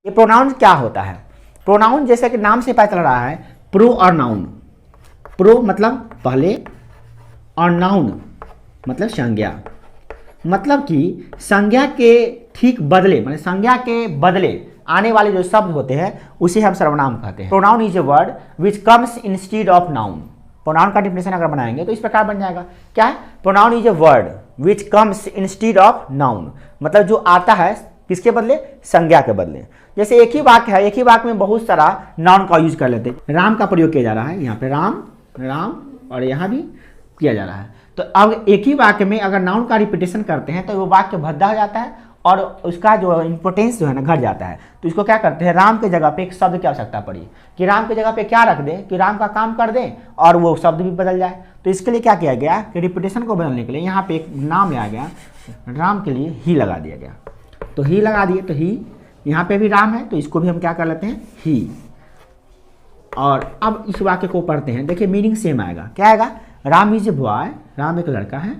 ये प्रोनाउन क्या होता है? प्रोनाउन जैसे कि नाम से पता चल रहा है, प्रो और नाउन। प्रो मतलब पहले और नाउन मतलब संज्ञा, मतलब कि संज्ञा के ठीक बदले, मतलब संज्ञा के बदले आने वाले जो शब्द होते हैं उसे हम सर्वनाम कहते हैं। Pronoun is a word which comes instead of noun. Pronoun का डिफिनेशन अगर बनाएंगे तो इस प्रकार बन जाएगा, क्या है? Pronoun is a word which comes instead of noun, मतलब जो आता है किसके बदले? संज्ञा के बदले। जैसे एक ही वाक्य है, एक ही वाक्य में बहुत सारा नाउन का यूज कर लेते हैं। राम का प्रयोग किया जा रहा है, यहाँ पे राम राम और यहाँ भी किया जा रहा है। तो अब एक ही वाक्य में अगर नाउन का रिपीटेशन करते हैं तो वो वाक्य भद्दा हो जाता है और उसका जो इंपोर्टेंस जो है ना घट जाता है। तो इसको क्या करते हैं, राम के जगह पे एक शब्द की आवश्यकता पड़ी कि राम के जगह पे क्या रख दें कि राम का काम कर दें और वो शब्द भी बदल जाए। तो इसके लिए क्या किया गया कि रिपीटेशन को बदलने के लिए यहाँ पे एक नाम लिया गया, राम के लिए ही लगा दिया गया। तो ही लगा दिए, तो ही यहाँ पे भी राम है तो इसको भी हम क्या कर लेते हैं, ही। और अब इस वाक्य को पढ़ते हैं, देखिए मीनिंग सेम आएगा। क्या आएगा? Ram is a boy, Ram एक लड़का है।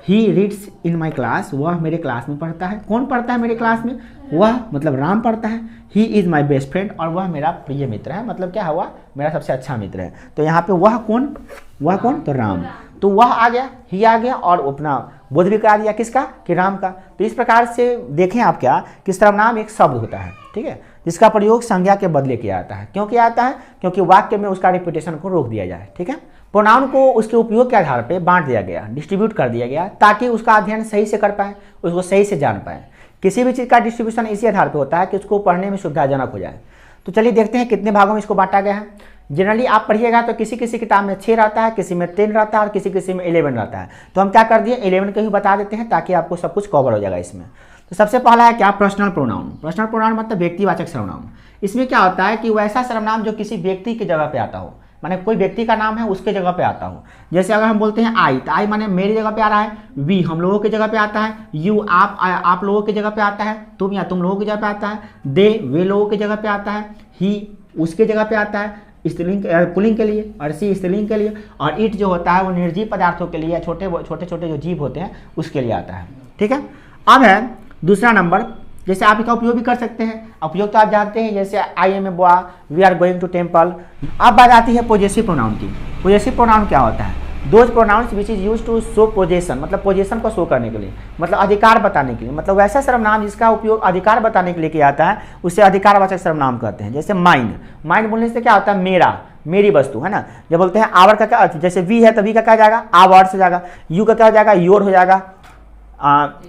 He reads in my class, वह मेरे क्लास में पढ़ता है। कौन पढ़ता है मेरे क्लास में? वह मतलब राम पढ़ता है। He is my best friend, और वह मेरा प्रिय मित्र है, मतलब क्या हुआ, मेरा सबसे अच्छा मित्र है। तो यहाँ पे वह कौन, वह कौन? तो राम। तो वह आ गया, ही आ गया और अपना बोध भी करा दिया, किसका? कि राम का। तो इस प्रकार से देखें आप क्या कि सर्वनाम एक शब्द होता है, ठीक है, जिसका प्रयोग संज्ञा के बदले किया जाता है। क्यों किया जाता है? क्योंकि वाक्य में उसका रिपीटेशन को रोक दिया जाए, ठीक है। प्रोनाउन को उसके उपयोग के आधार पर बांट दिया गया, डिस्ट्रीब्यूट कर दिया गया, ताकि उसका अध्ययन सही से कर पाए, उसको सही से जान पाए। किसी भी चीज़ का डिस्ट्रीब्यूशन इसी आधार पर होता है कि उसको पढ़ने में सुविधाजनक हो जाए। तो चलिए देखते हैं कितने भागों में इसको बांटा गया है। जनरली आप पढ़िएगा तो किसी किसी किताब में 6 रहता है, किसी में 10 रहता है और किसी किसी में 11 रहता है। तो हम क्या कर दिए, 11 को ही बता देते हैं ताकि आपको सब कुछ कवर हो जाएगा इसमें। तो सबसे पहला है क्या? Personal pronoun. पर्सनल प्रोनाउन मतलब व्यक्तिवाचक सर्वनाम। इसमें क्या होता है कि वैसा सर्वनाम जो किसी व्यक्ति की जगह पे आता हो, माने कोई व्यक्ति का नाम है उसके जगह पे आता हो। जैसे अगर हम बोलते हैं आई, तो आई माने मेरी जगह पे आ रहा है। वी हम लोगों की जगह पे आता है। यू आप लोगों की जगह पे आता है। तुम या तुम लोगों की जगह पे आता है। दे वे लोगों की जगह पे आता है। ही उसके जगह पे आता है स्त्रीलिंग पुल्लिंग के लिए, और सी स्त्रीलिंग के लिए, और इट जो होता है वो निर्जीव पदार्थों के लिए, छोटे छोटे जो जीव होते हैं उसके लिए आता है, ठीक है। अब है दूसरा नंबर, जैसे आप इसका उपयोग भी कर सकते हैं। उपयोग तो आप जानते हैं, जैसे I am a boy, we are going to temple. अब बात आती है पोजेसिव प्रोनाउन की। पोजेसिव प्रोनाउन क्या होता है? Those pronouns which is use to show possession, मतलब पोजेशन को शो करने के लिए, मतलब अधिकार बताने के लिए, मतलब वैसा सर्वनाम जिसका उपयोग अधिकार बताने के लिए किया जाता है उसे अधिकारवाचक सर्वनाम कहते हैं। जैसे माइंड, माइंड बोलने से क्या होता है? मेरा, मेरी वस्तु, है ना। जब बोलते हैं आवर का क्या, जैसे वी है तो वी का क्या हो जाएगा? आवर्स हो जाएगा। यू का क्या हो जाएगा? योर हो जाएगा।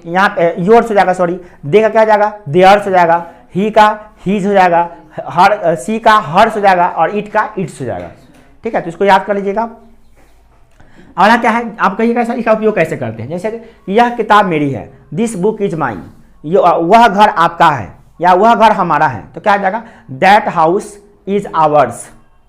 यहाँ पे योर्स हो जाएगा, सॉरी। दे का क्या हो जाएगा? देयर्स हो जाएगा। ही का हीज हो जाएगा। हर सी का हर्स हो जाएगा और इट का इट्स हो जाएगा, ठीक है। तो इसको याद कर लीजिएगा। अगला क्या है, आप कहिएगा सर इसका उपयोग कैसे करते हैं। जैसे यह किताब मेरी है, दिस बुक इज माइन, वह घर आपका है या वह घर हमारा है, तो क्या हो जाएगा? दैट हाउस इज आवर्स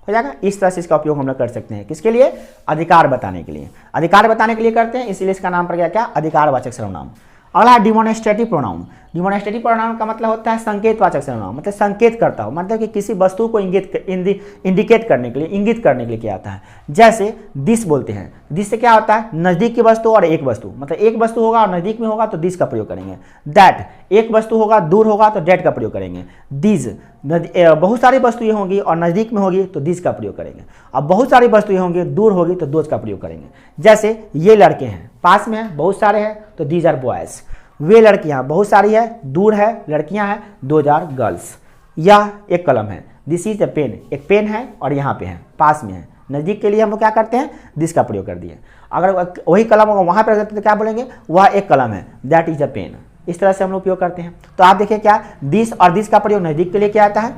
हो जाएगा। इस तरह से इसका उपयोग हम लोग कर सकते हैं, किसके लिए? अधिकार बताने के लिए। अधिकार बताने के लिए करते हैं, इसलिए इसका नाम पड़ गया क्या? अधिकारवाचक सर्वनाम। अगला है डिमोनेस्ट्रेटिव प्रोनाउन। डिमोनेस्ट्रेटिव प्रोनाउन का मतलब होता है संकेतवाचक सर्वनाम, मतलब संकेत करता हो, मतलब कि किसी वस्तु को इंडिकेट करने के लिए, इंगित करने के लिए किया जाता है। जैसे दिस बोलते हैं, दिस से क्या होता है? नज़दीक की वस्तु और एक वस्तु, मतलब एक वस्तु होगा और नज़दीक में होगा तो दिस का प्रयोग करेंगे। दैट एक वस्तु होगा, दूर होगा तो डेट का प्रयोग करेंगे। दिस बहुत सारी वस्तुएं होंगी और नज़दीक में होगी तो दिस का प्रयोग करेंगे। अब बहुत सारी वस्तुएं होंगी, दूर होगी तो दोज का प्रयोग करेंगे। जैसे ये लड़के हैं, पास में है, बहुत सारे हैं तो दीज आर बॉयज़। वे लड़कियां बहुत सारी है, दूर है, लड़कियां हैं, दोज आर गर्ल्स। यह एक कलम है, दिस इज ए पेन, एक पेन है और यहाँ पे है, पास में है। नज़दीक के लिए हम लोग क्या करते हैं? दिस का प्रयोग कर दिए। अगर वही कलम होगा वहाँ पर तो क्या बोलेंगे? वह एक कलम है, दैट इज अ पेन। इस तरह से हम लोग उपयोग करते हैं। तो आप देखिए क्या, दिस और दिस का प्रयोग नज़दीक के लिए किया जाता है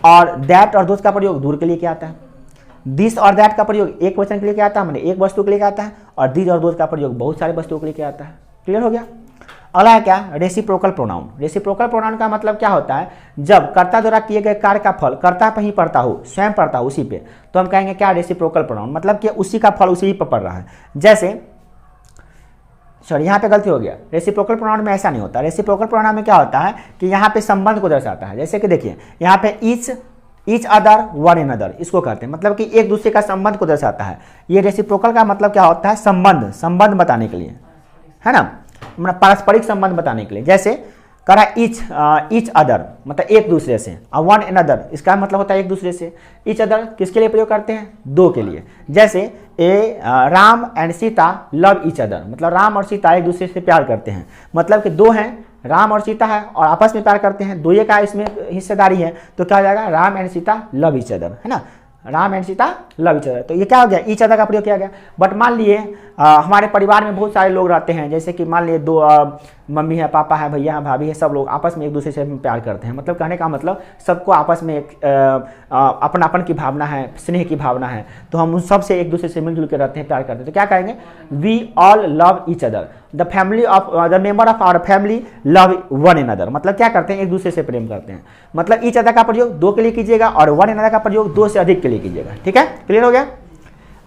और दैट और दोज का प्रयोग दूर के लिए किया जाता है। दिस और दैट का प्रयोग एक वचन के लिए किया जाता है, मैंने एक वस्तु के लिए किया जाता है, और दिस और दोज का प्रयोग बहुत सारे वस्तुओं के लिए किया जाता है। क्लियर हो गया। अगला है क्या? Reciprocal pronoun. रेसिप्रोकल प्रोनाउन का मतलब क्या होता है? जब कर्ता द्वारा किए गए कार्य का फल कर्ता पर ही पड़ता हो, स्वयं पड़ता हो उसी पे, तो हम कहेंगे क्या? रेसिप्रोकल प्रोनाउन, मतलब कि उसी का फल उसी ही पर पड़ रहा है। जैसे सॉरी यहाँ पे गलती हो गया, रेसिप्रोकल प्रोनाउन में ऐसा नहीं होता। रेसिप्रोकल प्रोनाउन में क्या होता है कि यहाँ पे संबंध को दर्शाता है। जैसे कि देखिए यहाँ पे each other one in other, इसको कहते हैं, मतलब कि एक दूसरे का संबंध को दर्शाता है। ये रेसिप्रोकल का मतलब क्या होता है? संबंध, संबंध बताने के लिए, है ना, पारस्परिक संबंध बताने के लिए। जैसे कह रहा है ईच अदर मतलब एक दूसरे से, और वन अनदर इसका मतलब होता है एक दूसरे से। ईच अदर किसके लिए प्रयोग करते हैं? दो के लिए। जैसे Ram and Sita love each other, मतलब राम और सीता एक दूसरे से प्यार करते हैं, मतलब कि दो हैं, राम और सीता है और आपस में प्यार करते हैं, दो ये का इसमें हिस्सेदारी है, तो क्या हो जाएगा? Ram and Sita love each other, है ना, Ram and Sita love each other. तो ये क्या हो गया? ईच अदर का प्रयोग किया गया। बट मान लिए हमारे परिवार में बहुत सारे लोग रहते हैं, जैसे कि मान लिए दो मम्मी है, पापा है, भैया है, भाभी है, सब लोग आपस में एक दूसरे से प्यार करते हैं, मतलब कहने का मतलब सबको आपस में एक अपनापन की भावना है, स्नेह की भावना है, तो हम उन सब से एक दूसरे से मिलजुल के रहते हैं, प्यार करते हैं। तो क्या कहेंगे? We all love each other, the family of the member of our family love one another, मतलब क्या करते हैं? एक दूसरे से प्रेम करते हैं। मतलब ईच अदर का प्रयोग दो के लिए कीजिएगा और वन अनदर का प्रयोग दो से अधिक के लिए कीजिएगा। ठीक है, क्लियर हो गया?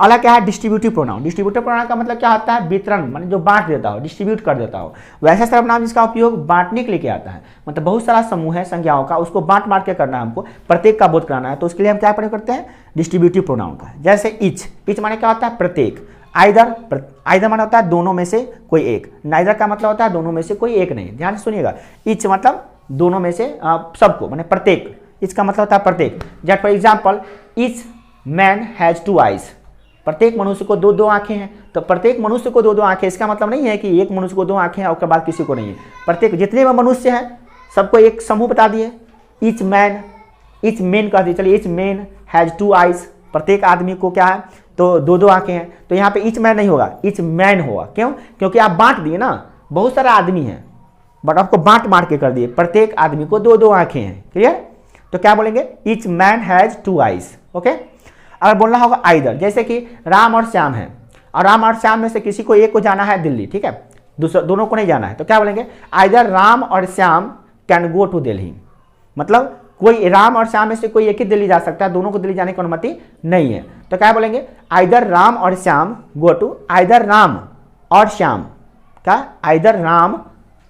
अगला क्या है? Distributive pronoun. डिस्ट्रीब्यूटिव प्रोनाउन का मतलब क्या होता है? वितरण, माने जो बांट देता हो, डिस्ट्रीब्यूट कर देता हो। वैसा सर्वनाम जिसका उपयोग बांटने के लिए किया जाता है, मतलब बहुत सारा समूह है संज्ञाओं का, उसको बांट के करना है, हमको प्रत्येक का बोध कराना है, तो उसके लिए हम क्या प्रयोग करते हैं? डिस्ट्रीब्यूटिव प्रोनाउन का। जैसे ईच माने क्या होता है? प्रत्येक। आइदर माने होता है दोनों में से कोई एक। नाइदर का मतलब होता है दोनों में से कोई एक नहीं। ध्यान से सुनिएगा, ईच मतलब दोनों में से सबको, माने प्रत्येक। इसका मतलब होता है प्रत्येक। जैसे for example, each man has two eyes, प्रत्येक मनुष्य को दो दो आंखें हैं, तो प्रत्येक मनुष्य को दो दो आंखें, इसका मतलब नहीं है कि एक मनुष्य को दो आंखें हैं और उसके बाद किसी को नहीं है। प्रत्येक जितने भी मनुष्य हैं सबको एक समूह बता दिए। ईच मैन कह दिए, चलिए each man has two eyes, प्रत्येक आदमी को क्या है? तो दो दो आंखें हैं, तो यहाँ पे ईच मैन नहीं होगा, ईच मैन होगा। क्यों? क्योंकि आप बांट दिए ना, बहुत सारा आदमी है बट आपको बांट के कर दिए, प्रत्येक आदमी को दो दो आंखें हैं। क्लियर? तो क्या बोलेंगे? Each man has two eyes. Okay, अगर बोलना होगा आइदर, जैसे कि राम और श्याम है और राम और श्याम में से किसी को एक को जाना है दिल्ली, ठीक है, दोनों को नहीं जाना है, तो क्या बोलेंगे? आइदर राम और Shyam can go to Delhi, मतलब कोई राम और श्याम में से कोई एक ही दिल्ली जा सकता है, दोनों को दिल्ली जाने की अनुमति नहीं है। तो क्या बोलेंगे? आइदर राम और Shyam go to, either Ram और श्याम, क्या? आइदर राम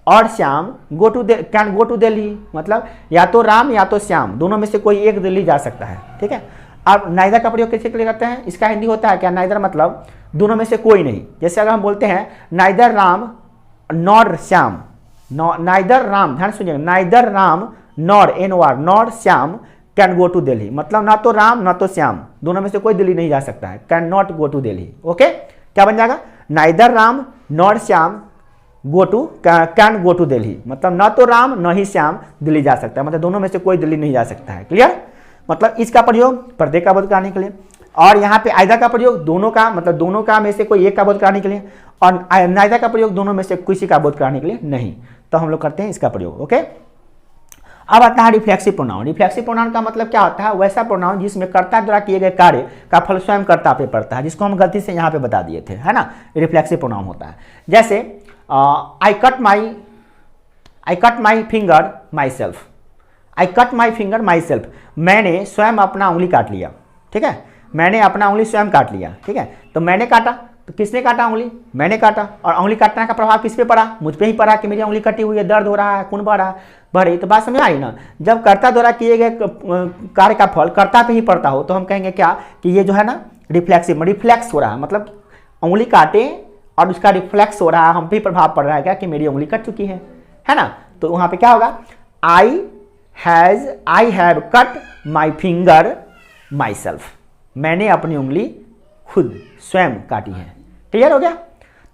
और Shyam go to can go to Delhi, मतलब या तो राम या तो श्याम, दोनों में से कोई एक दिल्ली जा सकता है। ठीक है, अब नाइदर का प्रयोग किसके लिए करते हैं? इसका हिंदी होता है क्या? नाइदर मतलब दोनों में से कोई नहीं। जैसे अगर हम बोलते हैं neither Ram nor Shyam, neither Ram, ध्यान सुनिएगा, neither Ram nor nor Shyam can go to Delhi, मतलब ना तो राम ना तो श्याम, दोनों में से कोई दिल्ली नहीं जा सकता है, can not go to Delhi. Okay, क्या बन जाएगा? Neither Ram nor Shyam go to can go to Delhi, मतलब ना तो राम न ही श्याम दिल्ली जा सकता है, मतलब दोनों में से कोई दिल्ली नहीं जा सकता है। क्लियर? मतलब इसका प्रयोग प्रत्येक का बोध कराने के लिए, और यहाँ पे आइदर का प्रयोग दोनों का, मतलब दोनों का में से कोई एक का बोध कराने के लिए, और नाइदर का प्रयोग दोनों में से किसी का बोध कराने के लिए नहीं, तो हम लोग करते हैं इसका प्रयोग। ओके, अब आता है रिफ्लेक्सिव प्रोनाउन। रिफ्लेक्सिव प्रोनाउन का मतलब क्या होता है? वैसा प्रोनाउन जिसमें कर्ता द्वारा किए गए कार्य का फल स्वयं कर्ता पे पड़ता है, जिसको हम गलती से यहाँ पे बता दिए थे, है ना, रिफ्लेक्सिव प्रोनाउन होता है। जैसे I cut my finger my self, I cut my finger my self, मैंने स्वयं अपना उंगली काट लिया। ठीक है, मैंने अपना उंगली स्वयं काट लिया। ठीक है, तो मैंने काटा, तो किसने काटा? उंगली, मैंने काटा, और उंगली काटने का प्रभाव किस पे पड़ा? मुझ पे ही पड़ा कि मेरी उंगली कटी हुई है, दर्द हो रहा है, खून बह रहा है, बढ़े। तो बात समझ आई ना? जब कर्ता द्वारा किए गए कार्य का फल कर्ता पे ही पड़ता हो, तो हम कहेंगे क्या कि ये जो है ना रिफ्लेक्सिव, रिफ्लेक्स हो रहा है, मतलब उंगली काटे और उसका रिफ्लेक्स हो रहा है, हम पे प्रभाव पड़ रहा है क्या कि मेरी उंगली कट चुकी है ना? तो वहां पे क्या होगा? I have cut my finger my self, मैंने अपनी उंगली खुद स्वयं काटी है। क्लियर हो गया?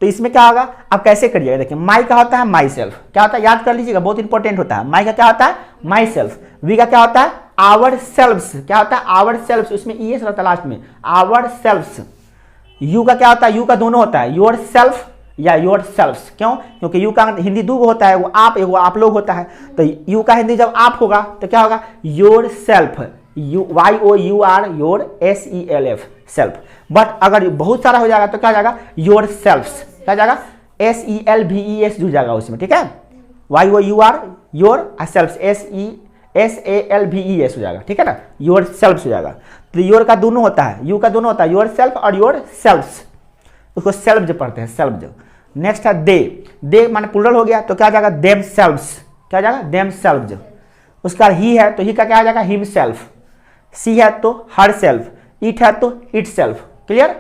तो इसमें क्या होगा? अब कैसे करिएगा? देखिए, माई का होता है माई सेल्फ, क्या होता है याद कर लीजिएगा, बहुत इंपॉर्टेंट होता है। माई का क्या होता है? My self. वी का क्या होता है? आवर सेल्व्स, क्या होता है? आवर सेल्व्स, उसमें ई एस रहता है लास्ट में, आवर सेल्व्स। यू का क्या होता है? यू का दोनों होता है, योर सेल्फ या योर सेल्व्स। क्यों? क्योंकि यू का हिंदी दो होता है, वो आप लोग होता है, तो यू का हिंदी जब आप होगा तो क्या होगा? Your self, YOUR your SELF self. But अगर बहुत सारा हो जाएगा तो क्या हो जाएगा? योर सेल्फ्स, क्या जाएगा? SELVES जुड़ जाएगा उसमें। ठीक है, YOUR योर सेल्फ्स, SELVES हो जाएगा। ठीक है ना, योर सेल्फ्स हो जाएगा। तो योर का दोनों होता है, यू का दोनों होता है, योर सेल्फ और योर सेल्फ्स, उसको सेल्फ जो पढ़ते हैं, सेल्फ। नेक्स्ट है दे माने प्लूरल हो गया, तो क्या जाएगा? देम सेल्व्स, क्या जाएगा? Them selves. उसका ही है तो ही का क्या आ जाएगा? Him self. सी है तो हर सेल्फ, इट है तो इट सेल्फ। क्लियर?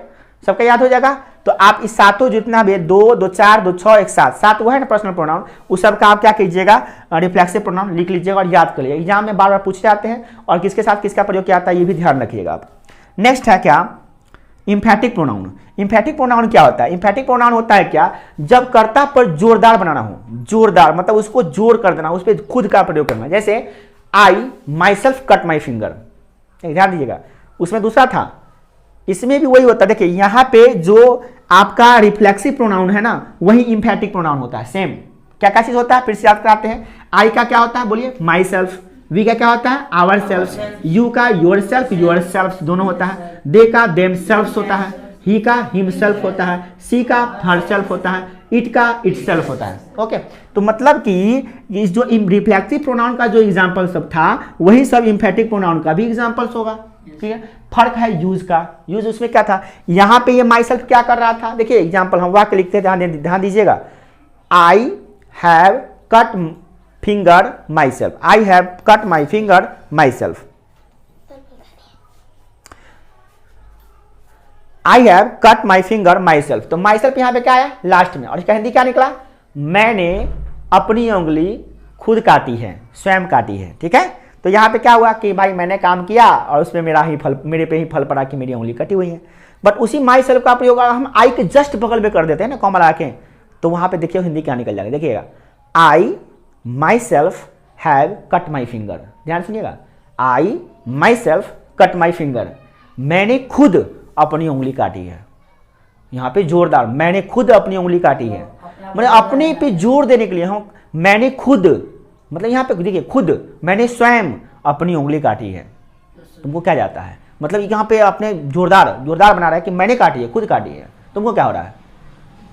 सबका याद हो जाएगा। तो आप इस सातों जितना भी 2, 2, 4, 2, 6, 1, 7, 7 वो है ना पर्सनल प्रोनाउन, उस सब का आप क्या कीजिएगा रिफ्लेक्सिव प्रोनाउन लिख लीजिएगा और याद कर लीजिएगा। एग्जाम में बार बार पूछे जाते हैं और किसके साथ किसका प्रयोग किया जाता है ये भी ध्यान रखिएगा आप। नेक्स्ट है क्या इम्फेटिक प्रोनाउन। इम्फेटिक प्रोनाउन क्या होता है? इम्फेटिक प्रोनाउन होता है क्या, जब कर्ता पर जोरदार बनाना हो, जोरदार मतलब उसको जोर कर देना, उस पर खुद का प्रयोग करना। जैसे I myself cut my finger, ध्यान दीजिएगा। उसमें दूसरा था, इसमें भी वही होता है। देखिए यहाँ पे जो आपका रिफ्लेक्सिव प्रोनाउन है ना वही इम्फेटिक प्रोनाउन होता है। सेम क्या क्या चीज होता है फिर से याद कराते हैं। आई का क्या होता है बोलिए माई सेल्फ, वी का क्या होता है आवर सेल्फ, यू का योर सेल्फ योर सेल्फ दोनों होता है, दे का देम सेल्फ होता है, ही का हिम सेल्फ होता है, सी का हर सेल्फ होता है, इट का इट सेल्फ होता है। ओके, तो मतलब कि इस जो रिफ्लेक्सिव प्रोनाउन का जो एग्जाम्पल सब था वही सब इम्फेटिक प्रोनाउन का भी एग्जाम्पल्स होगा। ठीक है, फर्क है यूज का। यूज उसमें क्या था, यहाँ पे ये माई सेल्फ क्या कर रहा था, देखिए एग्जाम्पल हम वाक्य लिखते हैं, ध्यान दीजिएगा। I have cut finger my self, I have cut my finger my self, I have cut my finger my self. तो माई सेल्फ यहां पे क्या है लास्ट में, और इसका हिंदी क्या निकला, मैंने अपनी उंगली खुद काटी है, स्वयं काटी है। ठीक है, तो यहाँ पे क्या हुआ कि भाई मैंने काम किया और उसमें मेरे पे ही फल पड़ा कि मेरी उंगली कटी हुई है। बट उसी माई सेल्फ का प्रयोग हम आई के जस्ट बगल में कर देते हैं ना कॉमा लगा के, तो वहां पे देखिए हिंदी क्या निकल जाएगा। देखिएगा I myself have cut my finger, ध्यान सुनिएगा, I myself cut my finger, मैंने खुद अपनी उंगली काटी है। यहाँ पे जोरदार, मैंने खुद अपनी उंगली काटी है, मतलब अपने पे जोर देने के लिए हम मैंने खुद, मतलब यहाँ पे देखिए खुद, मैंने स्वयं अपनी उंगली काटी है। तुमको क्या जाता है, मतलब यहाँ पे अपने जोरदार जोरदार बना रहा है कि मैंने काटी है, खुद काटी है। तुमको क्या हो रहा है,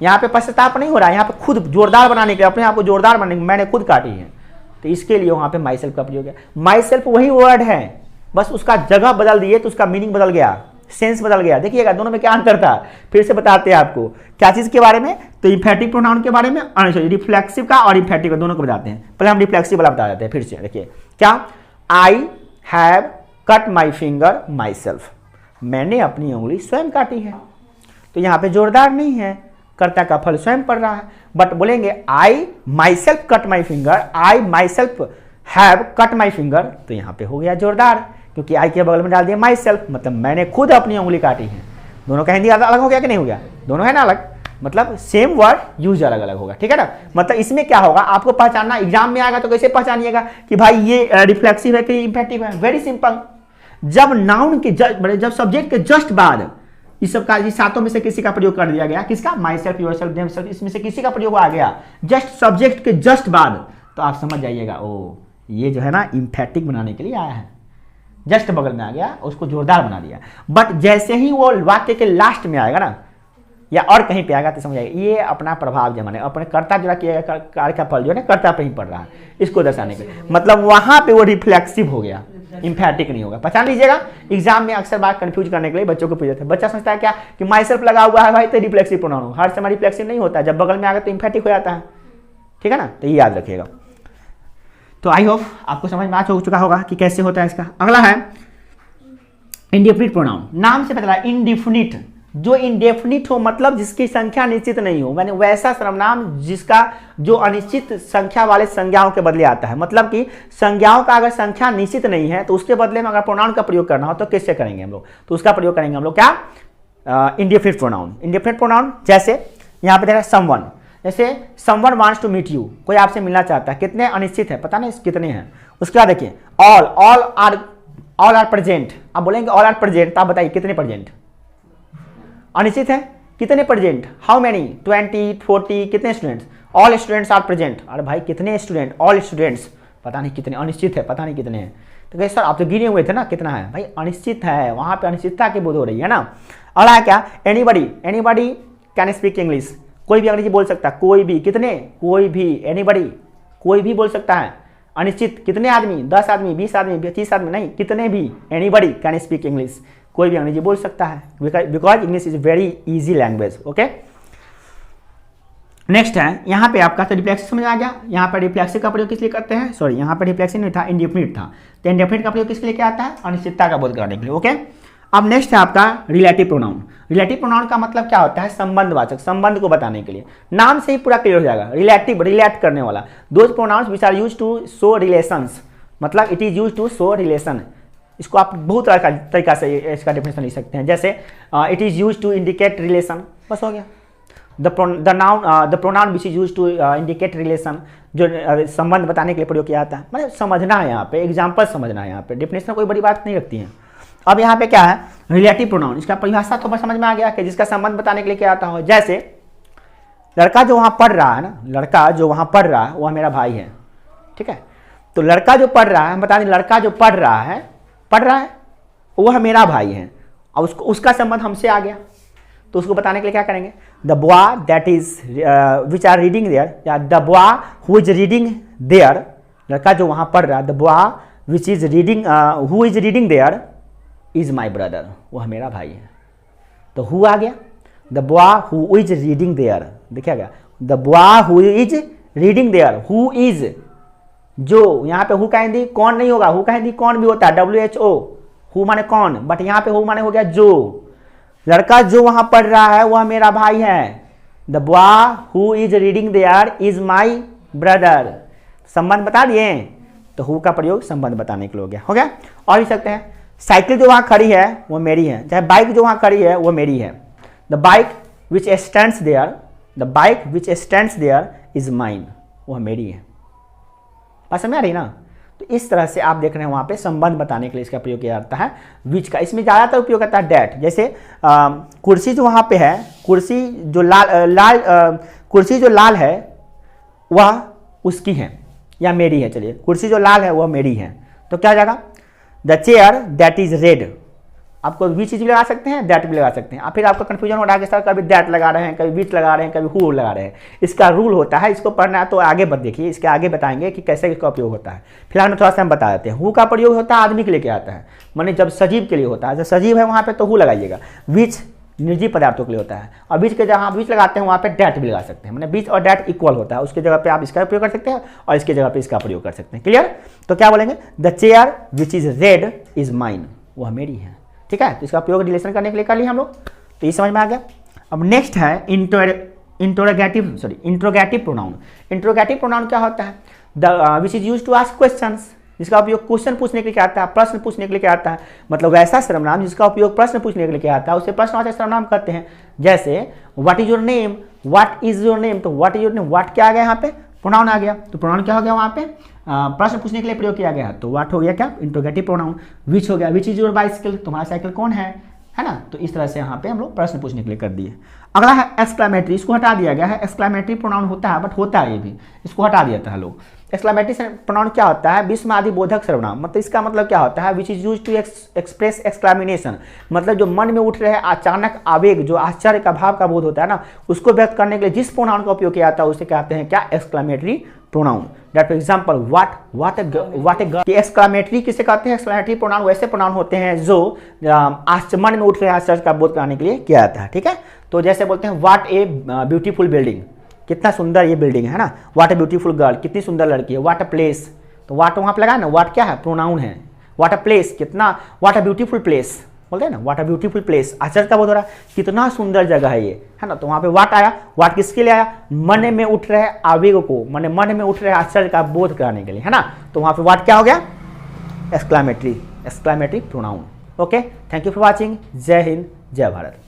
यहाँ पे पश्चाताप नहीं हो रहा है, यहाँ पे खुद जोरदार बनाने के लिए, अपने आप को जोरदार बनाने के मैंने खुद काटी है। तो इसके लिए वहाँ पे माई सेल्फ का प्रयोग है। माई सेल्फ वही वर्ड है, बस उसका जगह बदल दिए तो उसका मीनिंग बदल गया, सेंस बदल गया। देखिएगा दोनों में क्या अंतर था, फिर से बताते हैं आपको क्या चीज के बारे में, तो इम्फेटिक प्रोनाउन के बारे में, रिफ्लेक्सिव का और इम्फेटिक का दोनों को बताते हैं। पहले हम रिफ्लेक्सिव वाला बता देते हैं फिर से। देखिए क्या, I have cut my finger my self, मैंने अपनी उंगली स्वयं काटी है। तो यहाँ पे जोरदार नहीं है, कर्ता का फल स्वयं पड़ रहा है। बट बोलेंगे I myself cut my finger, I myself have cut my finger, तो यहाँ पे हो गया जोरदार, क्योंकि आई के बगल में डाल दिया माई सेल्फ, मतलब मैंने खुद अपनी उंगली काटी है। दोनों का हिंदी अलग हो गया कि नहीं हो गया, दोनों है ना अलग, मतलब सेम वर्ड यूज अलग अलग होगा। ठीक है ना, मतलब इसमें क्या होगा आपको पहचानना, एग्जाम में आएगा तो कैसे पहचानिएगा कि भाई ये रिफ्लेक्सिव है कि इम्फेटिव है। वेरी सिंपल, जब नाउन के जब सब्जेक्ट के जस्ट बाद इस सब का, इस सातों में से किसी का प्रयोग कर दिया गया, किसका, my self your self them self, इसमें से किसी का प्रयोग आ गया जस्ट सब्जेक्ट के जस्ट बाद, तो आप समझ जाइएगा ओ ये जो है ना इम्फेटिक बनाने के लिए आया है, जस्ट बगल में आ गया, उसको जोरदार बना दिया। बट जैसे ही वो वाक्य के लास्ट में आएगा ना या और कहीं पे आएगा तो समझ आएगा ये अपना प्रभाव जमाने, अपने कर्ता जो किया कार्य का फल जो है ना कर्ता पे ही पड़ रहा है, इसको दर्शाने के, मतलब वहां पे वो रिफ्लेक्सिव हो गया, इम्फेटिक नहीं होगा। पहचान लीजिएगा, एग्जाम में अक्सर बात कंफ्यूज करने के लिए बच्चों को पूछते हैं। बच्चा सोचता है क्या कि माई सेल्फ लगा हुआ है भाई तो रिफ्लेक्सिव प्रोनाउन हो, हर समय रिफ्लेक्सिव नहीं होता, जब बगल में आ गया तो इम्फेटिक हो जाता है। ठीक है ना, तो ये याद रखिएगा। तो आई होप आपको समझ में आ चुका होगा कि कैसे होता है इसका। अगला है इंडेफिनिट प्रोनाउन। नाम से पता है इंडेफिनिट, जो इंडेफिनिट हो मतलब जिसकी संख्या निश्चित नहीं हो, यानी वैसा सर्वनाम जिसका जो अनिश्चित संख्या वाले संज्ञाओं के बदले आता है। मतलब कि संज्ञाओं का अगर संख्या निश्चित नहीं है तो उसके बदले में अगर प्रोनाउन का प्रयोग करना हो तो कैसे करेंगे हम लोग, तो उसका प्रयोग करेंगे हम लोग क्या, इंडेफिनिट प्रोनाउन। इंडेफिनिट प्रोनाउन जैसे यहाँ पे देखा समवन, जैसे someone wants to meet you, कोई आपसे मिलना चाहता है, कितने अनिश्चित है पता नहीं कितने हैं। उसके बाद देखिए ऑल आर प्रेजेंट, आप बोलेंगे ऑल आर प्रेजेंट, तो आप बताइए कितने प्रेजेंट, अनिश्चित है कितने प्रेजेंट, हाउ मेनी, 20, 40, कितने students, all students are present, अरे भाई कितने स्टूडेंट, ऑल स्टूडेंट्स, पता नहीं कितने, अनिश्चित है पता नहीं कितने हैं। तो कहे सर आप तो गिने हुए थे ना कितना है, भाई अनिश्चित है, वहां पे अनिश्चितता की बोध हो रही है ना। अगला है क्या, एनीबडी कैन स्पीक इंग्लिश, कोई भी अंग्रेजी बोल सकता है, कोई भी, कितने, कोई भी, एनीबडी कोई भी बोल सकता है। अनिश्चित कितने आदमी, 10 आदमी, 20 आदमी, 30 आदमी, नहीं कितने भी, एनीबडी कैन स्पीक इंग्लिश, कोई भी अंग्रेजी बोल सकता है, because English is very easy language. Okay, next है यहाँ पे आपका तो रिफ्लेक्सिव समझ आ गया। यहाँ पर रिफ्लेक्सिव का प्रयोग किस लिए करते हैं, यहाँ पर रिफ्लेक्सिव नहीं था, इंडेफिनिट था, तो इंडेफिनिट का प्रयोग किसके लिए क्या आता है, अनिश्चितता का बोध कराने के लिए। ओके, अब नेक्स्ट है आपका रिलेटिव प्रोनाउन। रिलेटिव प्रोनाउन का मतलब क्या होता है? संबंधवाचक, संबंध को बताने के लिए। नाम से ही पूरा क्लियर हो जाएगा। रिलेटिव, रिलेट करने वाला। Those pronouns which are use to show relations, मतलब it is use to show relation. इसको आप बहुत तरीका से इसका डेफिनेशन लिख सकते हैं, जैसे it is use to indicate relation, बस हो गया। The pronoun which is use to indicate relation, जो संबंध बताने के लिए प्रयोग किया जाता है। मतलब समझना है यहाँ पे, एग्जाम्पल समझना है यहाँ पे, डेफिनेशन कोई बड़ी बात नहीं रखती है। अब यहाँ पे क्या है? Relative pronoun. इसका परिभाषा तो समझ में आ गया कि जिसका संबंध बताने के लिए क्या आता हो। जैसे लड़का जो वहाँ पढ़ रहा है ना, लड़का जो वहाँ पढ़ रहा है वह मेरा भाई है, ठीक है। तो लड़का जो पढ़ रहा है, हम बता दें लड़का जो पढ़ रहा है वह मेरा भाई है, और उसका संबंध हमसे आ गया। तो उसको बताने के लिए क्या करेंगे? The boy that is which are reading there, या the boy who is reading there, लड़का जो वहाँ पढ़ रहा है, the boy which is reading who is reading there is my brother, वह मेरा भाई है। तो हु आ गया, the boy who is reading there, देखिए गया the boy who is reading there, who is, जो यहाँ पे हु का हिंदी कौन नहीं होगा, हु का हिंदी कौन भी होता है, WHO, हु माने कौन, बट यहाँ पे हु माने हो गया जो। लड़का जो वहां पढ़ रहा है वह मेरा भाई है। The boy who is reading there is my brother. संबंध बता दिए, तो हु का प्रयोग संबंध बताने के लिए हो गया। और भी सकते हैं, साइकिल जो वहां खड़ी है वो मेरी है, चाहे बाइक जो वहां खड़ी है वो मेरी है। The bike which stands there, the bike which stands there is mine, वह मेरी है। बात समझ आ रही ना? तो इस तरह से आप देख रहे हैं वहां पे संबंध बताने के लिए इसका प्रयोग किया जाता है विच का। इसमें ज़्यादातर उपयोग करता है डैट। जैसे कुर्सी जो वहां पे है, कुर्सी जो कुर्सी जो लाल है वह उसकी है या मेरी है। चलिए, कुर्सी जो लाल है वह मेरी है, तो क्या हो जाएगा? The chair that is red. आपको विच चीज भी लगा सकते हैं, दैट भी लगा सकते हैं। फिर आपका कंफ्यूजन हो रहा है कि सर कभी दैट लगा रहे हैं, कभी विच लगा रहे हैं, कभी हु लगा रहे हैं। इसका रूल होता है, इसको पढ़ना है तो आगे देखिए, इसके आगे बताएंगे कि कैसे इसका उपयोग होता है। फिलहाल में थोड़ा सा हम बता देते हैं। हु का प्रयोग होता है आदमी के लिए क्या आता है, माने जब सजीव के लिए होता है। जब सजीव है वहाँ पे तो हु लगाइएगा। विच निर्जीव पदार्थों के लिए होता है, और बीच के जहाँ बीच लगाते हैं वहाँ पे डैट भी लगा सकते हैं। मैंने बीच और डैट इक्वल होता है, उसकी जगह पे आप इसका प्रयोग कर सकते हैं और इसकी जगह पे इसका प्रयोग कर सकते हैं। क्लियर? तो क्या बोलेंगे? The chair which is red is mine, वह मेरी है। ठीक है, तो इसका प्रयोग रिलेशन करने के लिए कर लिया हम लोग, तो ये समझ में आ गया। अब नेक्स्ट है इंट्रोगेटिव प्रोनाउन। इंट्रोगेटिव प्रोनाउन क्या होता है? The which is use to ask questions, जिसका उपयोग क्वेश्चन पूछने के लिए क्या आता है, प्रश्न पूछने के लिए क्या आता है। मतलब वैसा सर्वनाम जिसका उपयोग प्रश्न पूछने के लिए क्या आता है, उसे प्रश्नवाचक सर्वनाम कहते हैं। जैसे what is your name, what is your name, तो what is your name, what क्या आ गया यहाँ पे? प्रोनाउन आ गया। तो प्रोनाउन क्या हो गया वहाँ पे? प्रश्न पूछने के लिए प्रयोग किया गया, तो व्हाट हो गया क्या? Interrogative pronoun. विच हो गया, विच इज योर बाइसिकल, तुम्हारा साइकिल कौन है ना। तो इस तरह से यहाँ पे हम लोग प्रश्न पूछने के लिए कर दिए। अगला है एक्सक्लेमेटरी, इसको हटा दिया गया है। एक्सक्लेमेटरी प्रोनाउन होता है, बट होता है ये भी, इसको हटा दिया था लोग। एक्सक्लेमेटरी प्रोनाउन क्या होता है? विस्मयादि बोधक सर्वनाम। मतलब इसका मतलब क्या होता है? Which is use to express exclamation, मतलब जो मन में उठ रहे अचानक आवेग, जो आश्चर्य का भाव का बोध होता है ना, उसको व्यक्त करने के लिए जिस प्रोनाउन का उपयोग किया जाता है उसे कहते हैं क्या? Exclamatory pronoun. That for example what A exclamatory किसे कहते हैं? एक्सक्लेमेटरी प्रोनाउन वैसे प्रोनाउन होते हैं जो मन में उठ रहे आश्चर्य का बोध कराने के लिए किया जाता है। ठीक है, तो जैसे बोलते हैं व्हाट ए ब्यूटीफुल बिल्डिंग, कितना सुंदर ये बिल्डिंग है ना। व्हाट ए ब्यूटीफुल गर्ल, कितनी सुंदर लड़की है। व्हाट अ प्लेस, तो व्हाट वहाँ पे लगा ना, व्हाट क्या है? प्रोनाउन है। व्हाट अ प्लेस, कितना, व्हाट अ ब्यूटीफुल प्लेस बोलते हैं ना, व्हाट अ ब्यूटीफुल प्लेस, आश्चर्य का बोध हो रहा है, कितना सुंदर जगह है ये, है ना। तो वहाँ पे व्हाट आया। व्हाट किसके लिए आया? मन में उठ रहे आवेग को, माने मन में उठ रहे आश्चर्य का बोध कराने के लिए, है ना। तो वहाँ पे व्हाट क्या हो गया? Exclamatory pronoun. Okay, thank you for watching. जय हिंद, जय भारत।